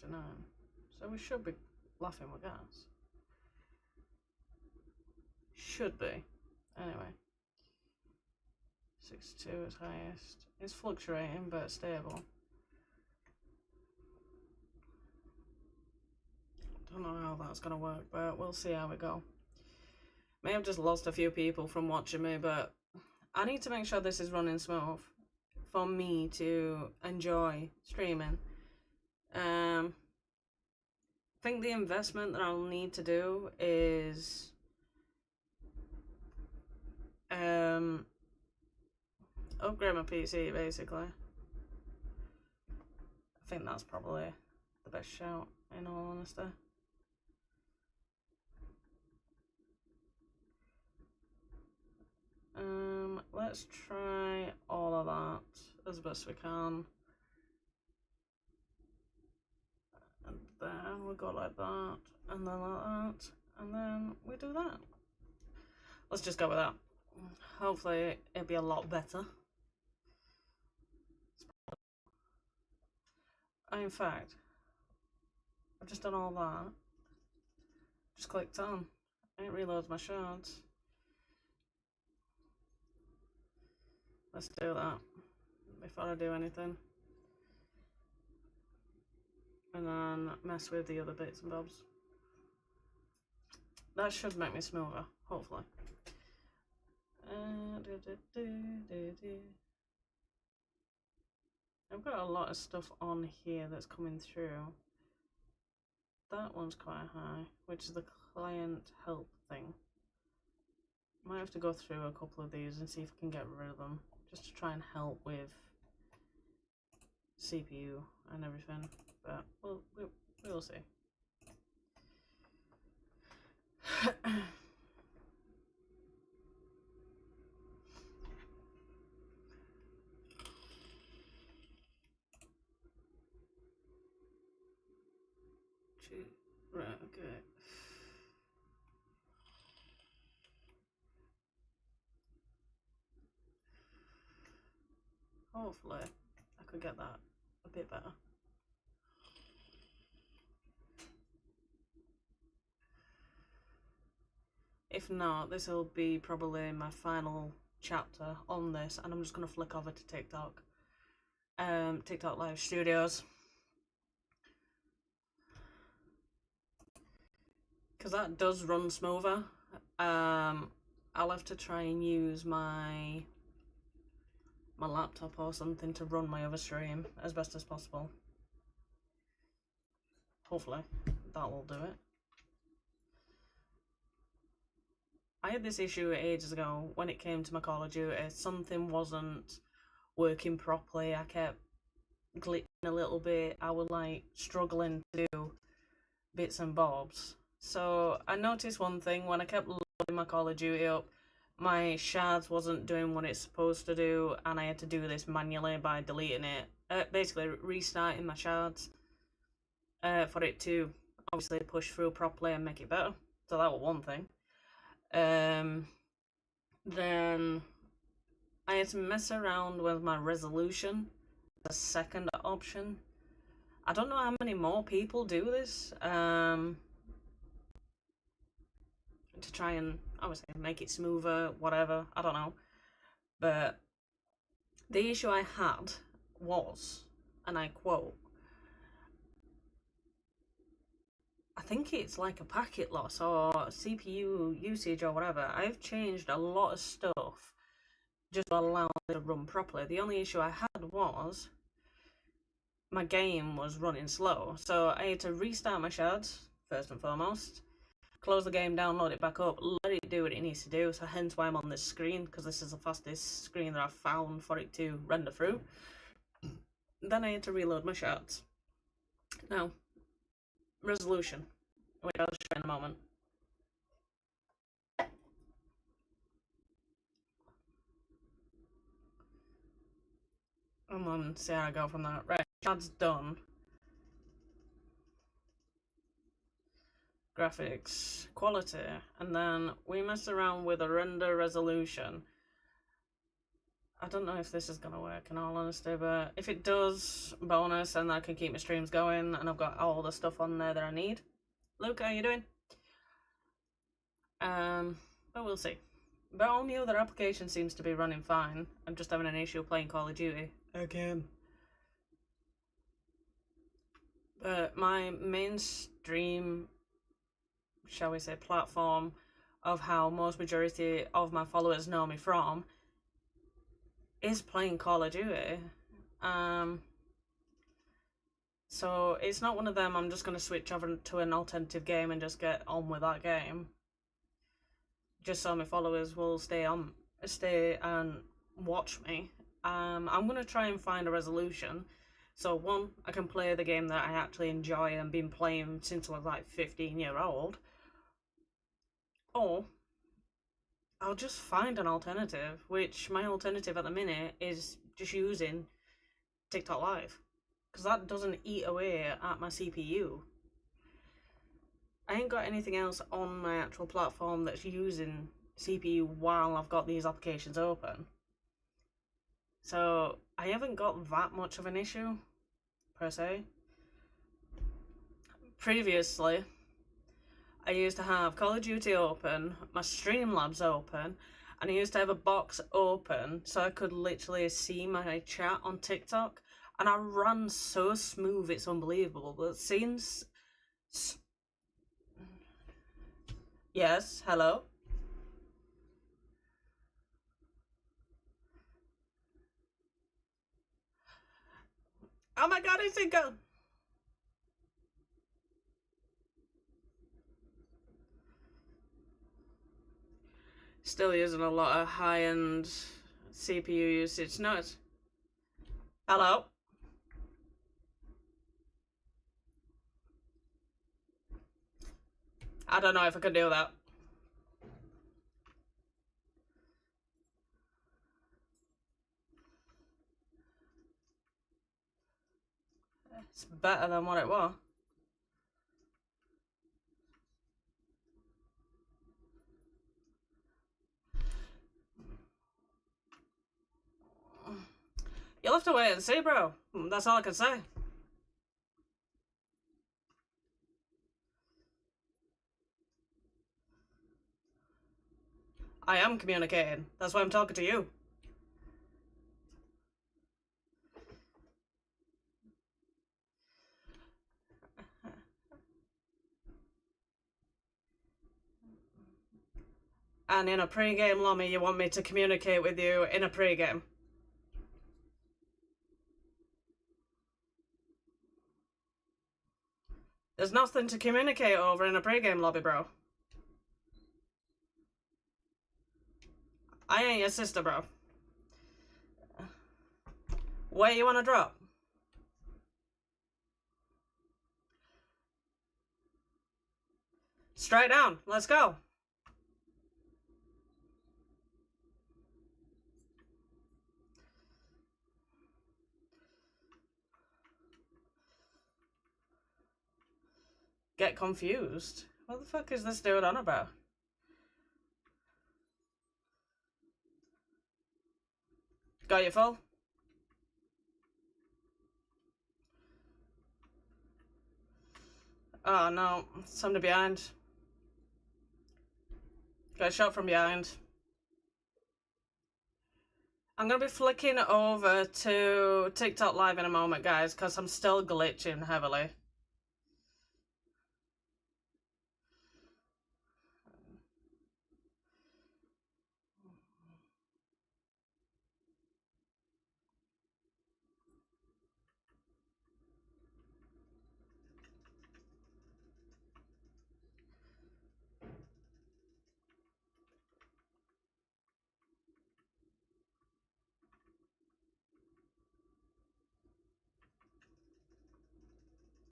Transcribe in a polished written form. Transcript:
59. So we should be laughing with gas. Should be. Anyway. 62 is highest. It's fluctuating but stable. Don't know how that's gonna work, but we'll see how we go. May have just lost a few people from watching me, but I need to make sure this is running smooth for me to enjoy streaming. I think the investment that I'll need to do is upgrade my PC, basically. I think that's probably the best shout, in all honesty. Let's try all of that as best we can. And then we go like that, and then like that, and then we do that. Let's just go with that. Hopefully it'll be a lot better. In fact, I've just done all that. Just clicked on. It reloads my shards. Let's do that before I do anything. And then mess with the other bits and bobs. That should make me smoother, hopefully. I've got a lot of stuff on here that's coming through. That one's quite high, which is the client help thing. Might have to go through a couple of these and see if I can get rid of them, just to try and help with CPU and everything. But we'll see. Right, okay. Hopefully I could get that a bit better. If not, this will be probably my final chapter on this, and I'm just going to flick over to TikTok. TikTok Live Studios. Because that does run smoother. I'll have to try and use my laptop or something to run my other stream as best as possible. Hopefully that will do it. I had this issue ages ago when it came to my Call of Duty. Something wasn't working properly. I kept glitching a little bit. I was like struggling to do bits and bobs. So I noticed one thing: when I kept loading my Call of Duty up, my shards wasn't doing what it's supposed to do, and I had to do this manually by deleting it. Basically restarting my shards for it to obviously push through properly and make it better. So that was one thing. Then I had to mess around with my resolution, the second option. I don't know how many more people do this, to try and obviously make it smoother, whatever, I don't know. But the issue I had was, and I quote, I think it's like a packet loss or CPU usage or whatever. I've changed a lot of stuff just to allow it to run properly. The only issue I had was my game was running slow, so I had to restart my shards first and foremost, close the game down, load it back up, let it do what it needs to do. So hence why I'm on this screen, because this is the fastest screen that I've found for it to render through. Then I had to reload my shards. Now, resolution, which I'll show in a moment. And then see how I go from that. Right, shards done. Graphics, quality, and then we mess around with a render resolution. I don't know if this is gonna work in all honesty, but if it does, bonus, and I can keep my streams going, and I've got all the stuff on there that I need. Luke, how you doing? But we'll see. But all the other application seems to be running fine. I'm just having an issue playing Call of Duty again. But my mainstream, shall we say, platform of how most majority of my followers know me from is playing Call of Duty. So it's not one of them I'm just going to switch over to an alternative game and just get on with that game. Just so my followers will stay and watch me. I'm going to try and find a resolution. So one, I can play the game that I actually enjoy and been playing since I was like 15-year-old. Or I'll just find an alternative, which my alternative at the minute is just using TikTok Live. Because that doesn't eat away at my CPU. I ain't got anything else on my actual platform that's using CPU while I've got these applications open. So I haven't got that much of an issue, per se. Previously, I used to have Call of Duty open, my Streamlabs open, and I used to have a box open so I could literally see my chat on TikTok, and I ran so smooth it's unbelievable. But since... Yes, hello? Oh my god, it's a go! Still using a lot of high-end CPU usage. No, it's... Hello? I don't know if I can do that. It's better than what it was. You'll have to wait and see, bro. That's all I can say. I am communicating. That's why I'm talking to you. And in a pre-game lobby, you want me to communicate with you in a pre-game. There's nothing to communicate over in a pre-game lobby, bro. I ain't your sister, bro. Where you wanna drop? Straight down. Let's go. Get confused. What the fuck is this dude on about? Got you full? Oh no, somebody behind. Got shot from behind. I'm gonna be flicking over to TikTok Live in a moment, guys, because I'm still glitching heavily.